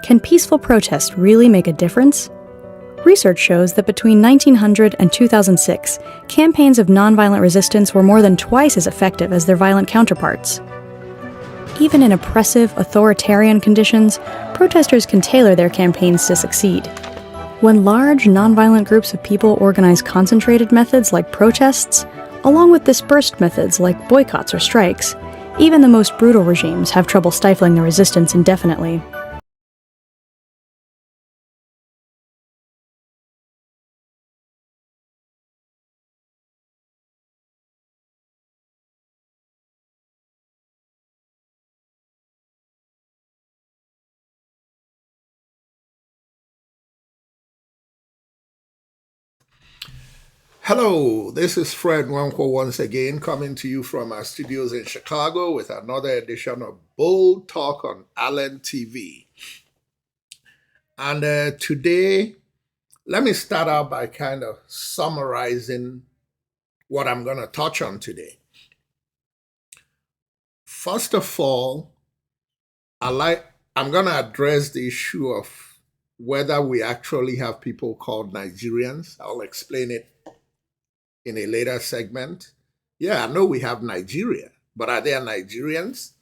Can peaceful protest really make a difference? Research shows that between 1900 and 2006, campaigns of nonviolent resistance were more than twice as effective as their violent counterparts. Even in oppressive, authoritarian conditions, protesters can tailor their campaigns to succeed. When large, nonviolent groups of people organize concentrated methods like protests, along with dispersed methods like boycotts or strikes, even the most brutal regimes have trouble stifling the resistance indefinitely. Hello, this is Fred Wanko once again, coming to you from our studios in Chicago with another edition of Bold Talk on Allen TV. And today, let me start out by kind of summarizing what I'm going to touch on today. First of all, I'm going to address the issue of whether we actually have people called Nigerians. I'll explain it in a later segment. Yeah, I know we have Nigeria, but are there Nigerians?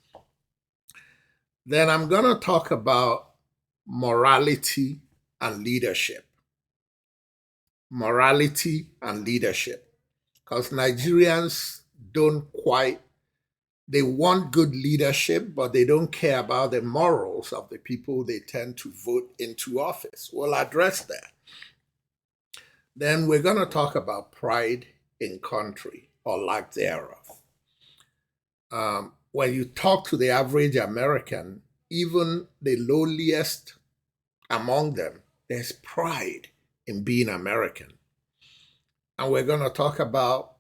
Then I'm going to talk about morality and leadership. Morality and leadership. Because Nigerians they want good leadership, but they don't care about the morals of the people they tend to vote into office. We'll address that. Then we're going to talk about pride in country or lack thereof. When you talk to the average American, even the lowliest among them, there's pride in being American. And we're going to talk about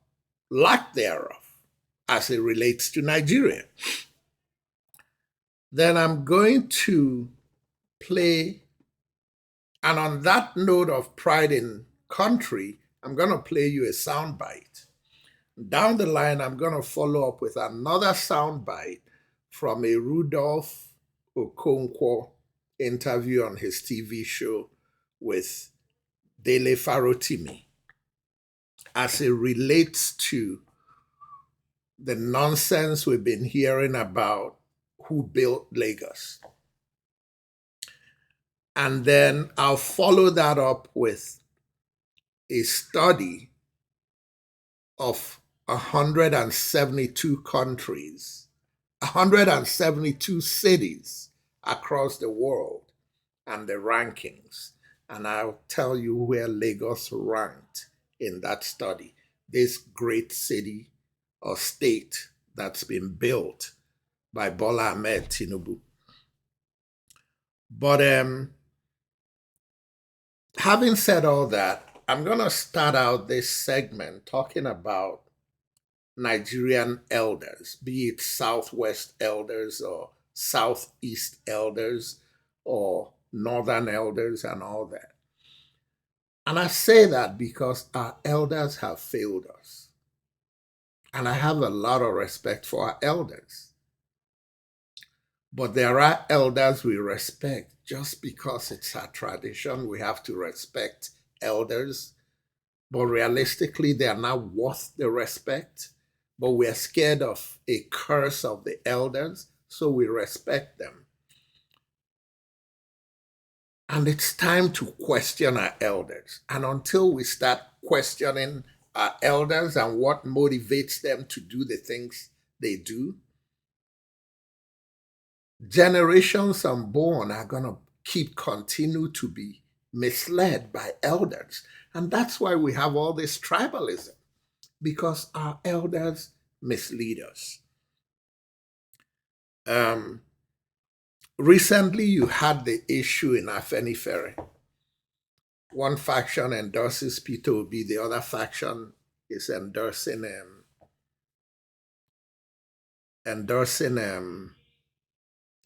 lack thereof as it relates to Nigeria. Then I'm going to play, and on that note of pride in country, I'm going to play you a soundbite. Down the line, I'm going to follow up with another soundbite from a Rudolph Okonkwo interview on his TV show with Dele Farotimi as it relates to the nonsense we've been hearing about who built Lagos. And then I'll follow that up with a study of 172 countries, 172 cities across the world and the rankings. And I'll tell you where Lagos ranked in that study, this great city or state that's been built by Bola Ahmed Tinubu. But having said all that, I'm going to start out this segment talking about Nigerian elders, be it Southwest elders or Southeast elders or Northern elders and all that. And I say that because our elders have failed us. And I have a lot of respect for our elders. But there are elders we respect just because it's our tradition. We have to respect elders. But realistically, they are not worth the respect. But we are scared of a curse of the elders, so we respect them. And it's time to question our elders. And until we start questioning our elders and what motivates them to do the things they do, generations unborn are going to continue to be misled by elders. And that's why we have all this tribalism, because our elders mislead us. Recently, you had the issue in Afenifere. One faction endorses Peter Obi, the other faction is endorsing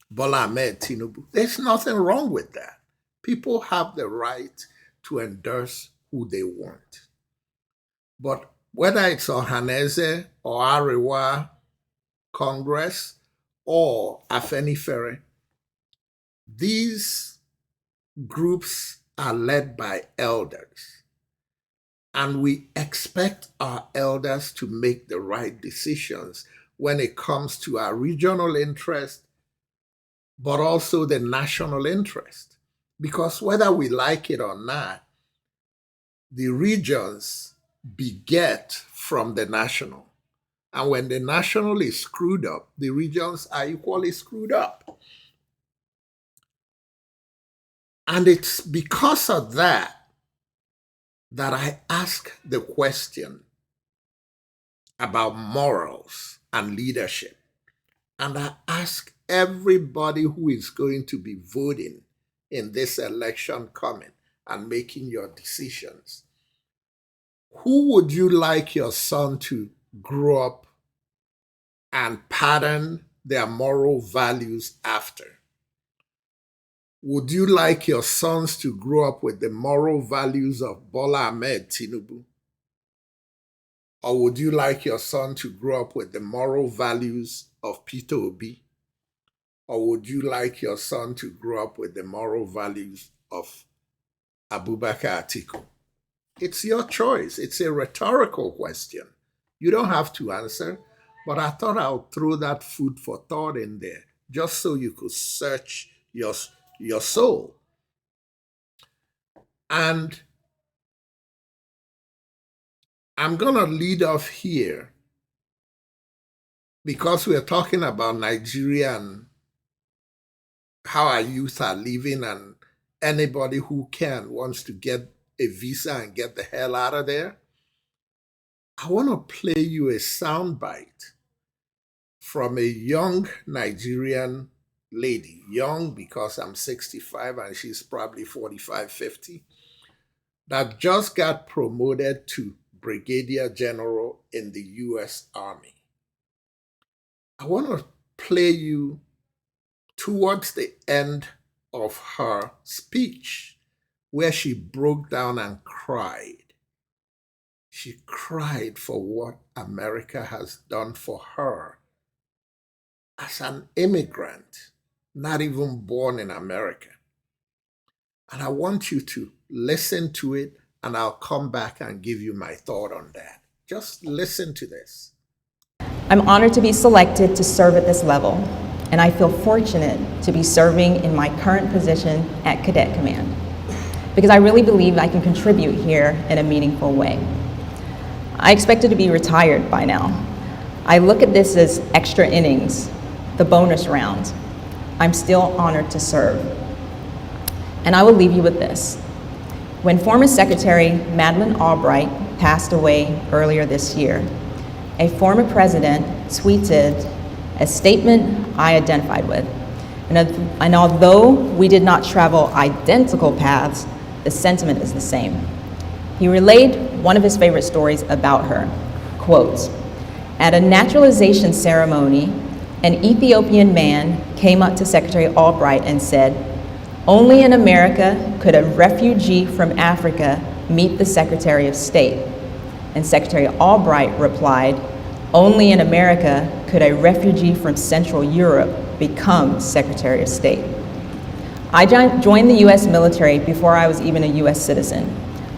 Bola Ahmed Tinubu. There's nothing wrong with that. People have the right to endorse who they want. But whether it's Ohaneze or Arewa Congress or Afenifere, these groups are led by elders, and we expect our elders to make the right decisions when it comes to our regional interest, but also the national interest. Because whether we like it or not, the regions beget from the national. And when the national is screwed up, the regions are equally screwed up. And it's because of that that I ask the question about morals and leadership. And I ask everybody who is going to be voting in this election coming and making your decisions, who would you like your son to grow up and pattern their moral values after? Would you like your sons to grow up with the moral values of Bola Ahmed Tinubu? Or would you like your son to grow up with the moral values of Peter Obi? Or would you like your son to grow up with the moral values of Abubakar Atiku? It's your choice. It's a rhetorical question. You don't have to answer, but I thought I'll throw that food for thought in there just so you could search your soul. And I'm going to lead off here because we're talking about Nigeria and how our youth are living, and anybody who can wants to get a visa and get the hell out of there. I want to play you a soundbite from a young Nigerian lady, young because I'm 65 and she's probably 45, 50, that just got promoted to Brigadier General in the US Army. I want to play you towards the end of her speech where she broke down and cried. She cried for what America has done for her as an immigrant, not even born in America. And I want you to listen to it, and I'll come back and give you my thought on that. Just listen to this. I'm honored to be selected to serve at this level, and I feel fortunate to be serving in my current position at Cadet Command, because I really believe I can contribute here in a meaningful way. I expected to be retired by now. I look at this as extra innings, the bonus round. I'm still honored to serve. And I will leave you with this. When former Secretary Madeleine Albright passed away earlier this year, a former president tweeted a statement I identified with. And although we did not travel identical paths, the sentiment is the same. He relayed one of his favorite stories about her. Quote, "At a naturalization ceremony, an Ethiopian man came up to Secretary Albright and said, 'Only in America could a refugee from Africa meet the Secretary of State.' And Secretary Albright replied, 'Only in America could a refugee from Central Europe become Secretary of State.' I joined the US military before I was even a US citizen,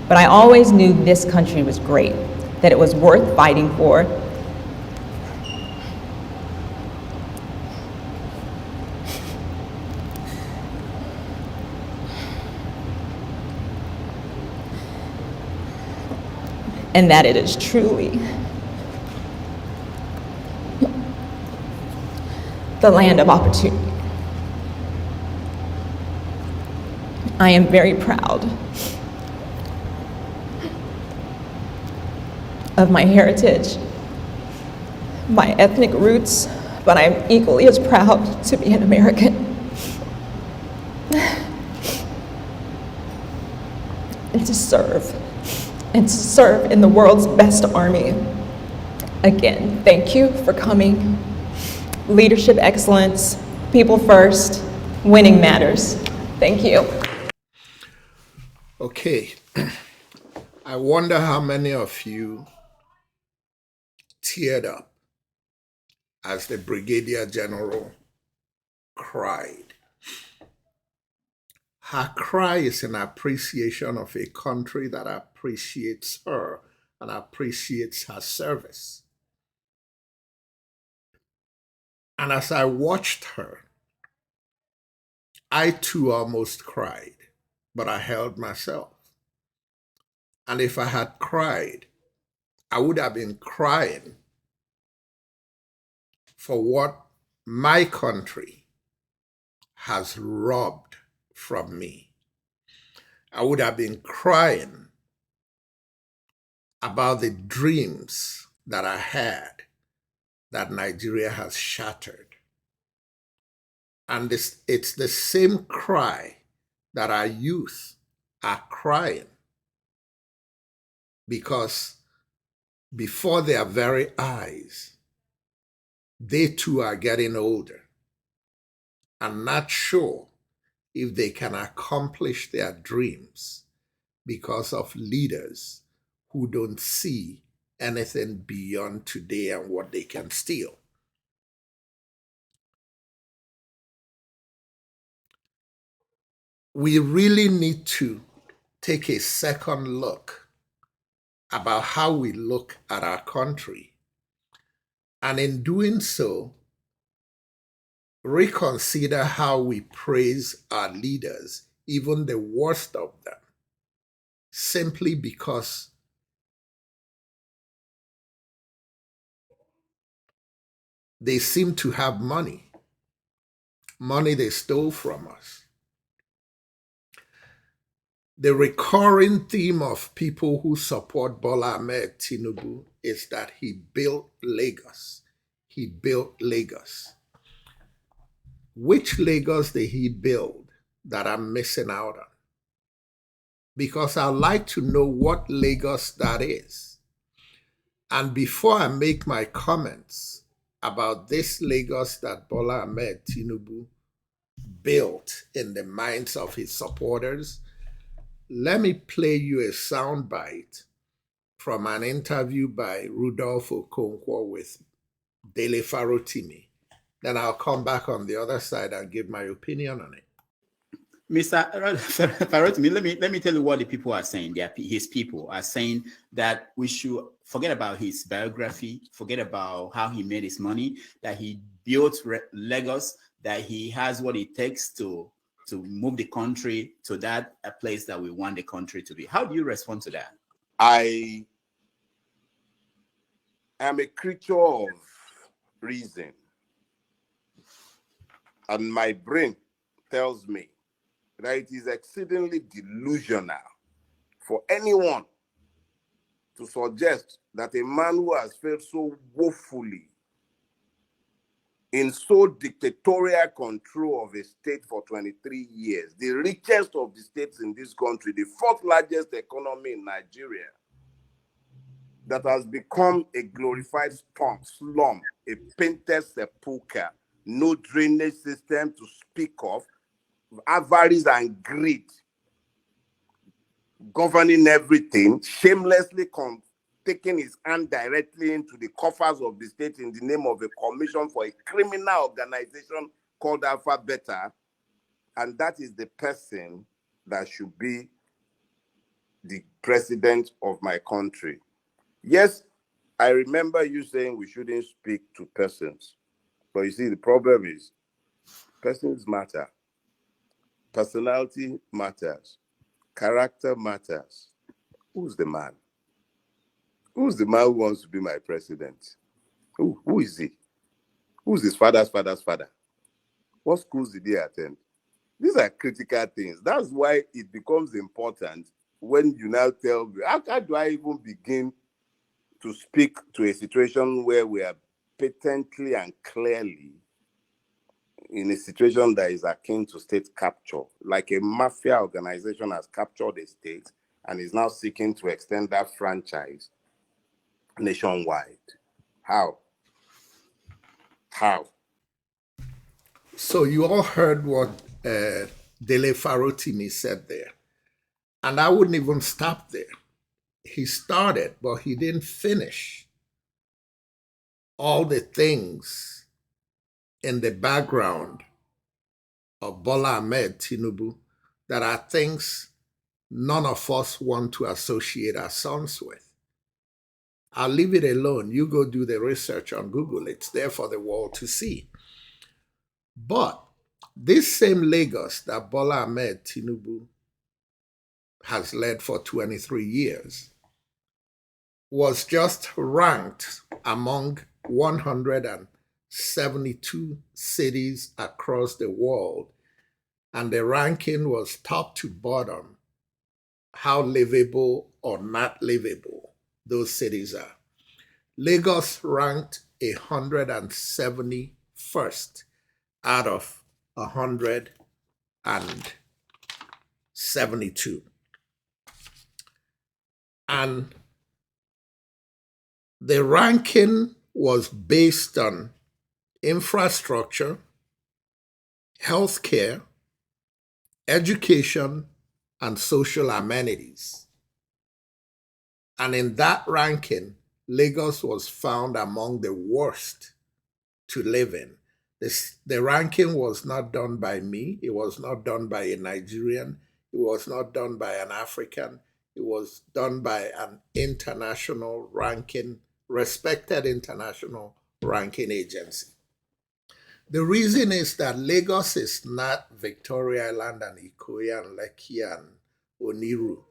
but I always knew this country was great, that it was worth fighting for, and that it is truly the land of opportunity. I am very proud of my heritage, my ethnic roots, but I am equally as proud to be an American. And to serve in the world's best army. Again, thank you for coming. Leadership excellence, people first, winning matters. Thank you. Okay, I wonder how many of you teared up as the Brigadier General cried. Her cry is an appreciation of a country that appreciates her and appreciates her service. And as I watched her, I too almost cried, but I held myself. And if I had cried, I would have been crying for what my country has robbed from me. I would have been crying about the dreams that I had that Nigeria has shattered. And it's the same cry that our youth are crying, because before their very eyes, they too are getting older and not sure if they can accomplish their dreams because of leaders who don't see anything beyond today and what they can steal. We really need to take a second look about how we look at our country. And in doing so, reconsider how we praise our leaders, even the worst of them, simply because they seem to have money they stole from us. The recurring theme of people who support Bola Ahmed Tinubu is that he built Lagos. He built Lagos. Which Lagos did he build that I'm missing out on? Because I'd like to know what Lagos that is. And before I make my comments about this Lagos that Bola Ahmed Tinubu built in the minds of his supporters, let me play you a soundbite from an interview by Rudolph Okonkwo with Dele Farotimi. Then I'll come back on the other side and give my opinion on it. Mr. Farotimi, let me tell you what the people are saying. His people are saying that we should forget about his biography, forget about how he made his money, that he built Lagos, that he has what it takes to move the country to that a place that we want the country to be. How do you respond to that? I am a creature of reason, and my brain tells me that it is exceedingly delusional for anyone to suggest that a man who has failed so woefully in so dictatorial control of a state for 23 years, the richest of the states in this country, the fourth largest economy in Nigeria, that has become a glorified slum, a painted sepulcher, no drainage system to speak of, avarice and greed governing everything, shamelessly taking his hand directly into the coffers of the state in the name of a commission for a criminal organization called Alpha Beta. And that is the person that should be the president of my country. Yes, I remember you saying we shouldn't speak to persons. But you see, the problem is persons matter. Personality matters. Character matters. Who's the man? Who's the man who wants to be my president? Who is he? Who's his father's father's father? What schools did he attend? These are critical things. That's why it becomes important when you now tell me, how do I even begin to speak to a situation where we are patently and clearly in a situation that is akin to state capture, like a mafia organization has captured a state and is now seeking to extend that franchise nationwide. How? So you all heard what Dele Farotimi said there. And I wouldn't even stop there. He started, but he didn't finish all the things in the background of Bola Ahmed Tinubu that are things none of us want to associate our sons with. I'll leave it alone. You go do the research on Google. It's there for the world to see. But this same Lagos that Bola Ahmed Tinubu has led for 23 years was just ranked among 172 cities across the world. And the ranking was top to bottom, how livable or not livable those cities are. Lagos ranked 171st out of 172. And the ranking was based on infrastructure, healthcare, education, and social amenities. And in that ranking, Lagos was found among the worst to live in. The ranking was not done by me. It was not done by a Nigerian. It was not done by an African. It was done by an international ranking, respected international ranking agency. The reason is that Lagos is not Victoria Island and Ikoyi and Lekki and Oniru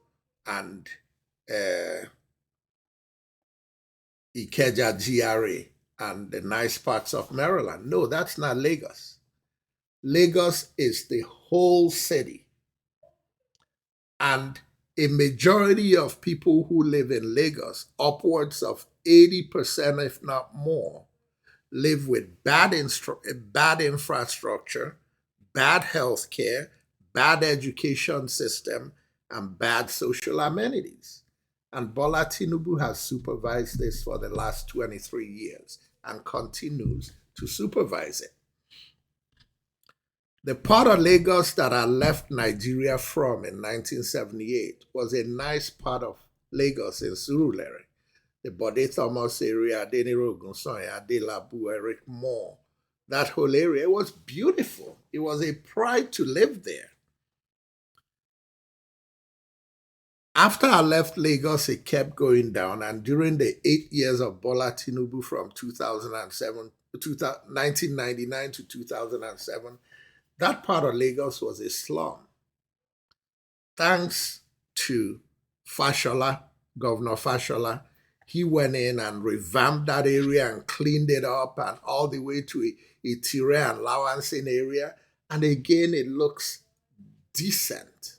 and Ikeja GRA and the nice parts of Maryland. No, that's not Lagos. Lagos is the whole city. And a majority of people who live in Lagos, upwards of 80%, if not more, live with bad infrastructure, bad health care, bad education system, and bad social amenities. And Bola Tinubu has supervised this for the last 23 years and continues to supervise it. The part of Lagos that I left Nigeria from in 1978 was a nice part of Lagos in Surulere, the Bode Thomas area, Adeniro Ogunsoya, Adelabu, Eric Moore. That whole area was beautiful. It was a pride to live there. After I left Lagos, it kept going down, and during the 8 years of Bola Tinubu from 1999 to 2007, that part of Lagos was a slum. Thanks to Fashola, Governor Fashola, he went in and revamped that area and cleaned it up and all the way to Itire and Lawansin area. And again, it looks decent,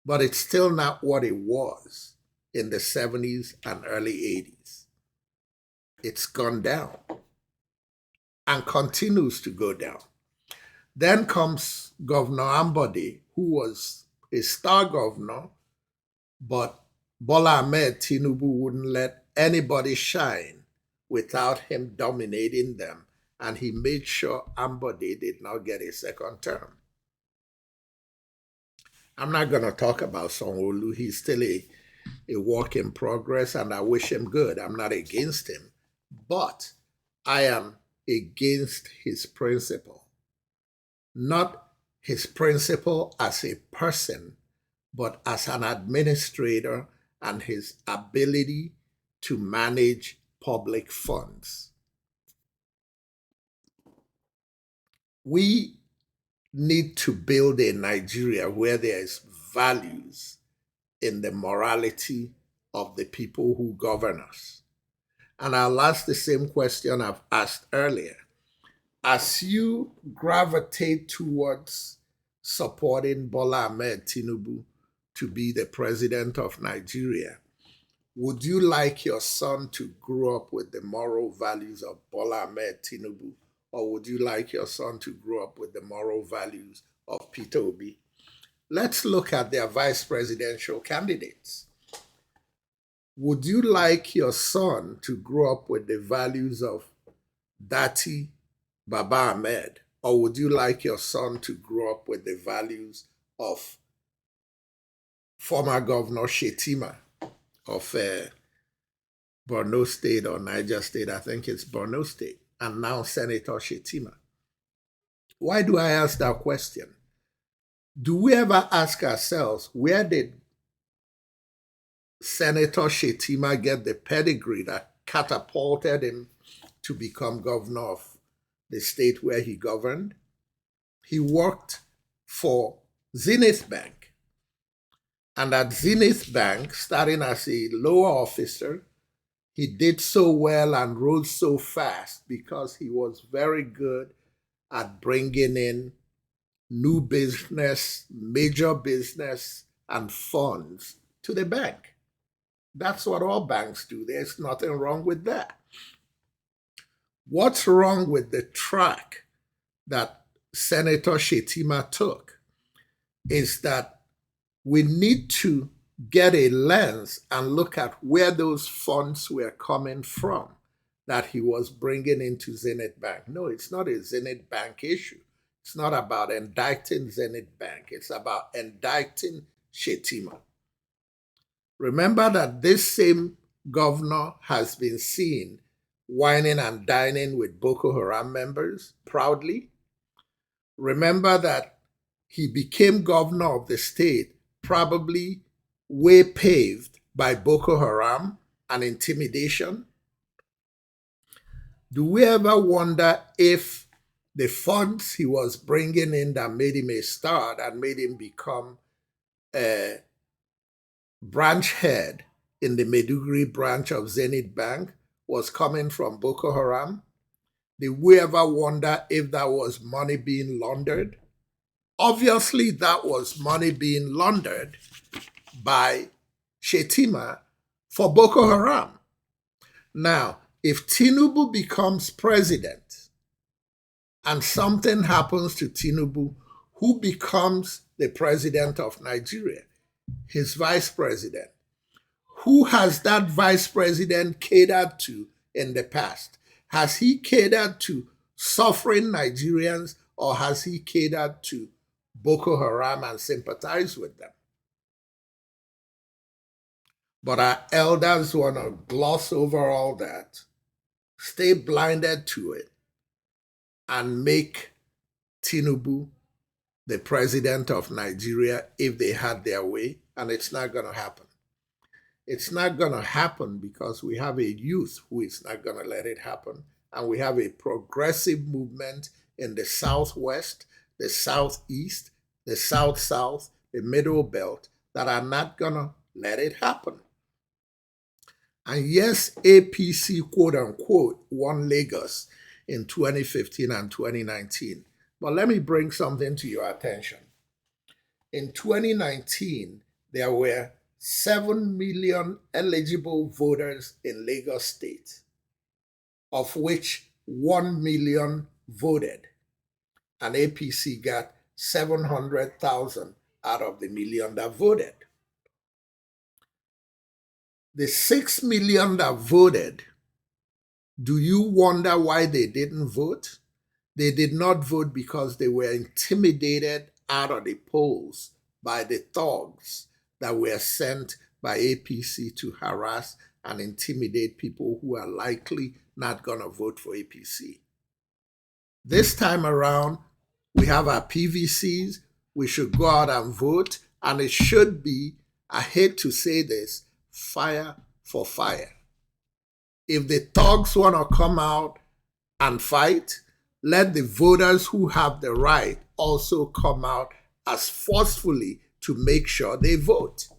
but it's still not what it was in the 70s and early 80s. It's gone down and continues to go down. Then comes Governor Ambode, who was a star governor, but Bola Ahmed Tinubu wouldn't let anybody shine without him dominating them, and he made sure Ambode did not get a second term. I'm not going to talk about Sanwo-Olu. He's still a work in progress, and I wish him good. I'm not against him, but I am against his principle. Not his principle as a person, but as an administrator and his ability to manage public funds. We need to build a Nigeria where there is values in the morality of the people who govern us. And I'll ask the same question I've asked earlier. As you gravitate towards supporting Bola Ahmed Tinubu to be the president of Nigeria, would you like your son to grow up with the moral values of Bola Ahmed Tinubu, or would you like your son to grow up with the moral values of Peter Obi? Let's look at their vice presidential candidates. Would you like your son to grow up with the values of Dati Baba Ahmed, or would you like your son to grow up with the values of former Governor Shetima of Borno State or Niger State? I think it's Borno State, and now Senator Shetima. Why do I ask that question? Do we ever ask ourselves, where did Senator Shetima get the pedigree that catapulted him to become governor of the state where he governed? He worked for Zenith Bank. And at Zenith Bank, starting as a lower officer, he did so well and rose so fast because he was very good at bringing in new business, major business, and funds to the bank. That's what all banks do. There's nothing wrong with that. What's wrong with the track that Senator Shetima took is that we need to get a lens and look at where those funds were coming from that he was bringing into Zenith Bank. No, it's not a Zenith Bank issue. It's not about indicting Zenith Bank. It's about indicting Shetima. Remember that this same governor has been seen whining and dining with Boko Haram members proudly. Remember that he became governor of the state probably way paved by Boko Haram and intimidation. Do we ever wonder if the funds he was bringing in that made him a star, that made him become a branch head in the Maiduguri branch of Zenith Bank, was coming from Boko Haram? Did we ever wonder if that was money being laundered? Obviously, that was money being laundered by Shetima for Boko Haram. Now, if Tinubu becomes president and something happens to Tinubu, who becomes the president of Nigeria? His vice president. Who has that vice president catered to in the past? Has he catered to suffering Nigerians, or has he catered to Boko Haram and sympathized with them? But our elders want to gloss over all that, stay blinded to it, and make Tinubu the president of Nigeria if they had their way, and it's not going to happen. It's not going to happen because we have a youth who is not going to let it happen, and we have a progressive movement in the Southwest, the Southeast, the South-South, the Middle Belt that are not going to let it happen. And yes, APC, quote unquote, won Lagos in 2015 and 2019. But let me bring something to your attention. In 2019, there were 7 million eligible voters in Lagos State, of which 1 million voted. And APC got 700,000 out of the million that voted. The 6 million that voted, do you wonder why they didn't vote? They did not vote because they were intimidated out of the polls by the thugs that were sent by APC to harass and intimidate people who are likely not going to vote for APC. This time around, we have our PVCs. We should go out and vote, and it should be, I hate to say this, fire for fire. If the thugs want to come out and fight, let the voters who have the right also come out as forcefully to make sure they vote.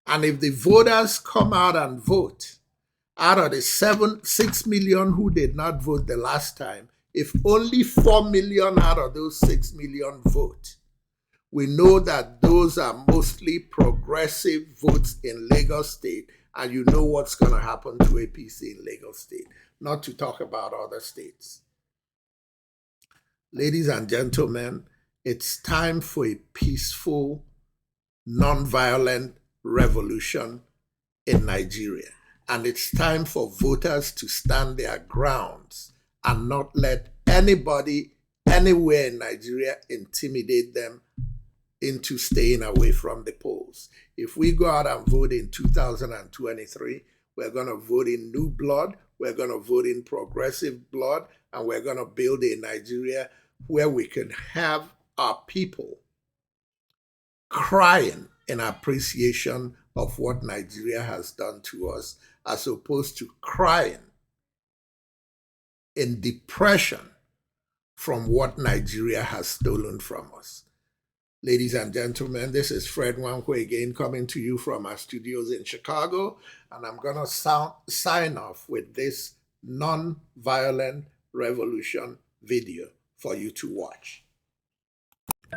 And if the voters come out and vote, out of the 6 million who did not vote the last time, if only 4 million out of those 6 million vote, we know that those are mostly progressive votes in Lagos State, and you know what's going to happen to APC in Lagos State, not to talk about other states. Ladies and gentlemen, it's time for a peaceful, non-violent revolution in Nigeria. And it's time for voters to stand their grounds and not let anybody anywhere in Nigeria intimidate them into staying away from the polls. If we go out and vote in 2023, we're going to vote in new blood, we're going to vote in progressive blood, and we're going to build a Nigeria where we can have our people crying in appreciation of what Nigeria has done to us, as opposed to crying in depression from what Nigeria has stolen from us. Ladies and gentlemen, this is Fred Nwankwo again, coming to you from our studios in Chicago, and I'm going to sign off with this non-violent revolution video for you to watch.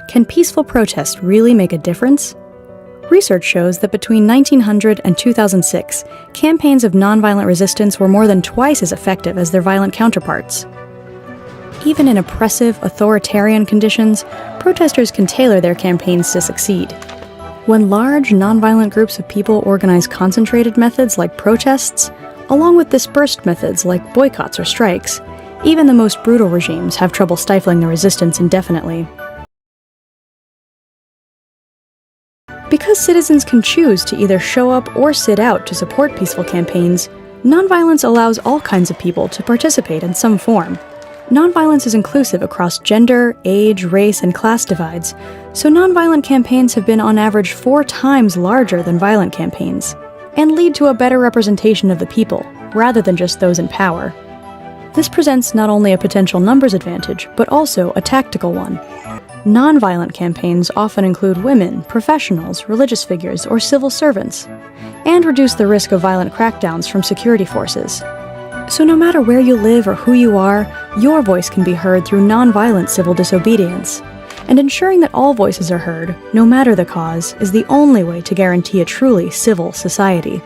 Can peaceful protest really make a difference? Research shows that between 1900 and 2006, campaigns of nonviolent resistance were more than twice as effective as their violent counterparts. Even in oppressive, authoritarian conditions, protesters can tailor their campaigns to succeed. When large, nonviolent groups of people organize concentrated methods like protests, along with dispersed methods like boycotts or strikes, even the most brutal regimes have trouble stifling the resistance indefinitely. Because citizens can choose to either show up or sit out to support peaceful campaigns, nonviolence allows all kinds of people to participate in some form. Nonviolence is inclusive across gender, age, race, and class divides, so nonviolent campaigns have been on average 4 times larger than violent campaigns, and lead to a better representation of the people, rather than just those in power. This presents not only a potential numbers advantage, but also a tactical one. Nonviolent campaigns often include women, professionals, religious figures, or civil servants, and reduce the risk of violent crackdowns from security forces. So no matter where you live or who you are, your voice can be heard through nonviolent civil disobedience. And ensuring that all voices are heard, no matter the cause, is the only way to guarantee a truly civil society.